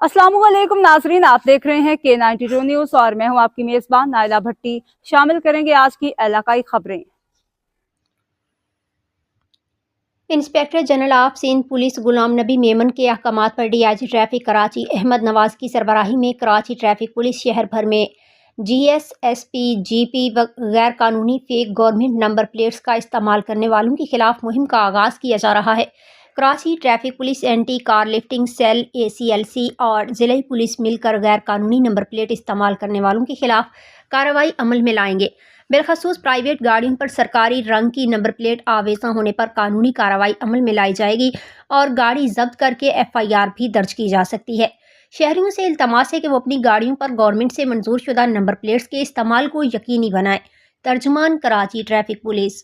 अस्सलाम वालेकुम नाजरीन, आप देख रहे हैं K92 न्यूज़ और मैं हूं आपकी मेज़बान नाइला भट्टी। शामिल करेंगे आज की इलाकाई खबरें। Inspector general of Sindh police Ghulam Nabi Memon के अहकामात पर डीआईजी ट्रैफिक कराची अहमद नवाज की सरबराही में कराची ट्रैफिक पुलिस शहर भर में GSSP GP व गैर कानूनी फेक गवर्नमेंट नंबर प्लेट्स का इस्तेमाल करने वालों के खिलाफ मुहिम का आगाज़ किया जा रहा है। Karachi traffic police anti car lifting cell ACLC और ज़िला पुलिस मिलकर गैर कानूनी नंबर प्लेट इस्तेमाल करने वालों के खिलाफ कार्रवाई अमल में लाएंगे। बिलखसूस प्राइवेट गाड़ियों पर सरकारी रंग की नंबर प्लेट आवेजा होने पर कानूनी कार्रवाई अमल में लाई जाएगी और गाड़ी जब्त करके FIR भी दर्ज की जा सकती है। शहरियों से इल्तमास है कि वो अपनी गाड़ियों पर गवर्नमेंट से मंजूर शुदा नंबर प्लेट्स के इस्तेमाल को यकीनी बनाएं। तर्जुमान कराची ट्रैफिक पुलिस।